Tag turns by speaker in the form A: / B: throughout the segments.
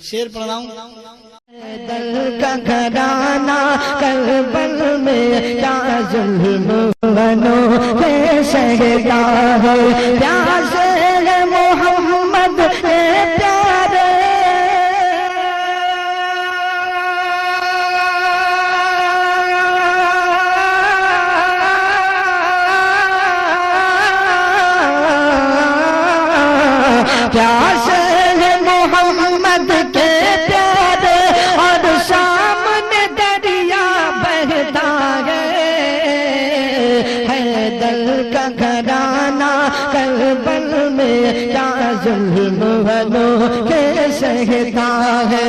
A: شعر پڑھاؤں.
B: دل کا گھرانہ کربل میں کیا ظلم بنو کے سہتا ہے پیاسے محمد پیارے پیاسے محمد کے پیارے اور سامنے دریا بہتا ہے دل کا گھرانہ کربل میں کیا ظلم بنو کے سہتا ہے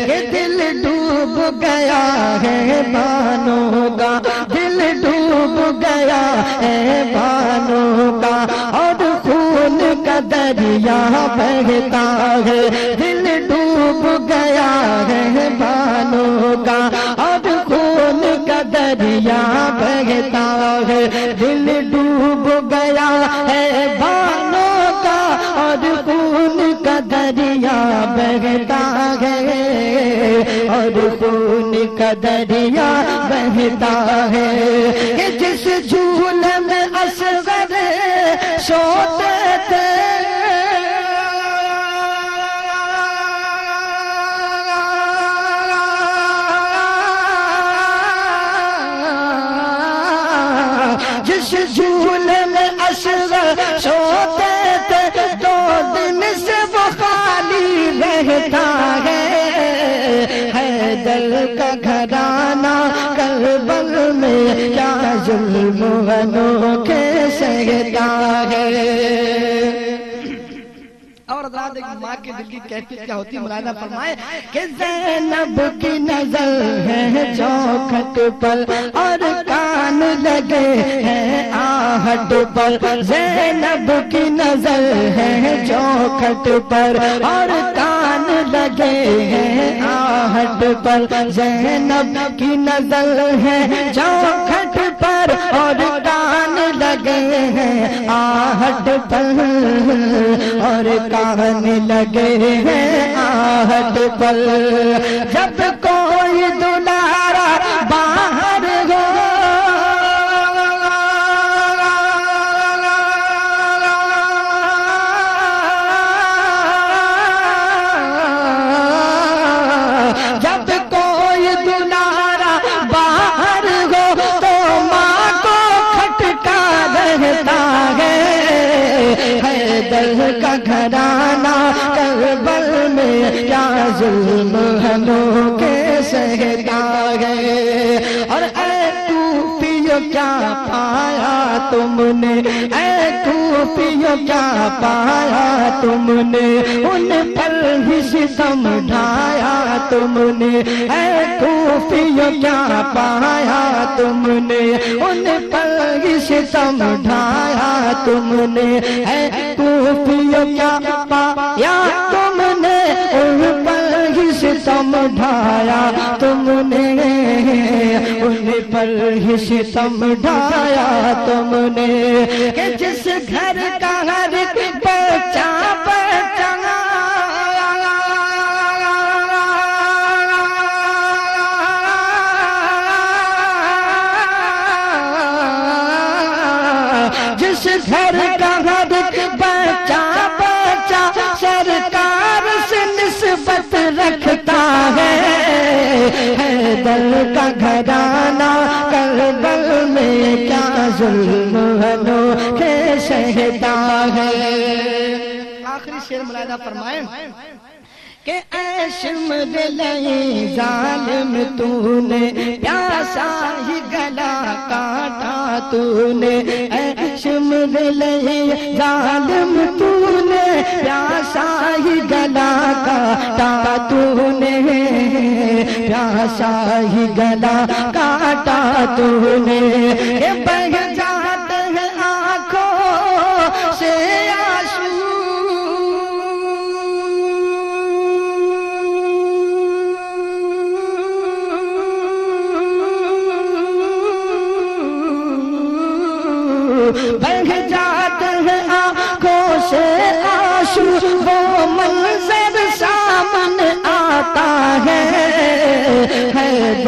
B: کہ دل ڈوب گیا ہے بانوں کا دل ڈوب گیا ہے بانوں کا اور خون کا دریا بہتا ہے دل ڈوب گیا ہے بانوں کا اور خون کا دریا بہتا ہے دل ڈوب گیا ہے بانوں کا اور خون کا دریا بہتا ہے اور خون کا دریا بہتا ہے کہ جس جھولے میں اصغر سوتے تھے جس جھولے میں اصغر سوتے تھے 2 دن سے وہ خالی رہتا ہے دل کا گھرانہ کربل میں کیا ظلم بنو کے سہتا ہے.
A: اور حضرات ایک ماں کے دل کی کیفیت کیا ہوتی ہے ملاحظہ فرمائے
B: کہ زینب کی نظر ہے چوکھٹ پر اور کان لگے ہیں آہٹ پر زینب کی نظر ہے چوکھٹ پر اور کان لگے ہیں آہٹ پر زینب کی نظر ہے چوکھٹ پر اور کان لگے ہیں آہٹ پر اور کان لگے ہیں آہٹ پر جب کوئی دلارا باہر ہو جب کوئی دلارا باہر ہو تو ماں کو کھٹکا رہتا ہے دل کا گھرانہ کربل میں کیا ظلم بنو کے سہتا ہے. اور اے کوفیو کیا پایا تم نے اے کوفیو کیا پایا تم نے ان پر ہی ستم ڈھایا تم نے اے کوفیو کیا پایا تم نے ان پر ہی ستم ڈھایا تم نے اے کوفیو کیا پایا تم نے ان پر ہی ستم ڈھایا تم نے ان پر ہی ستم ڈھایا تم نے کہ جس گھر کا ہر بچہ جس گھر کا ہر بچہ سرکار سے نسبت رکھتا ہے دل کا گھرانہ کربل میں کیا ظلم بنو کے سہتا ہے.
A: آخری شعر ملاحظہ فرمائیں
B: کہ اے شمرلئی ظالم تو نے پیاسا ہی گلا کاٹا تو نے اے شمرلئی ظالم تو نے پیاسا ہی گلا کاٹا تو نے پیاسا ہی گلا کاٹا تو نے کہ بہہ جاتے ہیں آنکھوں سے بہہ جاتے ہیں آنکھوں سے آنسو وہ منظر سامنے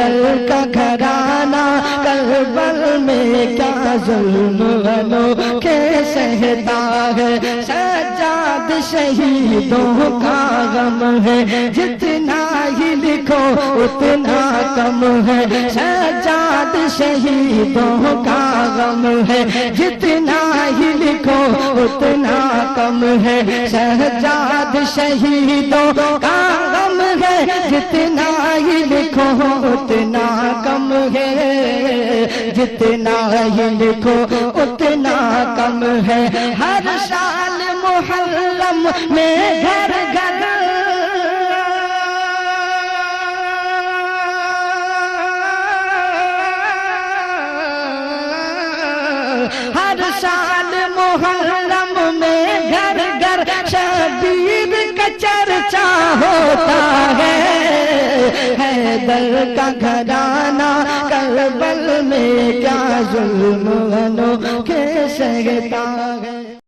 B: حیدر کا گھرانہ کربل میں کیا ظلم انوکھے سہتا ہے سجاد شہیدوں کا غم ہے جتنا ہی لکھو اتنا کم ہے سجاد شہیدوں کا غم ہے جتنا ہی لکھو اتنا کم ہے سجاد شہیدوں کا غم ہے جتنا ہی لکھو اتنا کم ہے جتنا ہی لکھو اتنا کم ہے ہر سال محرم میں گھر گھر ہر سال محرم میں گھر گھر شبیر کا چرچا ہوتا ہے حیدر کا گھرانہ کربل میں کیا ظلم انوکھے سہتا ہے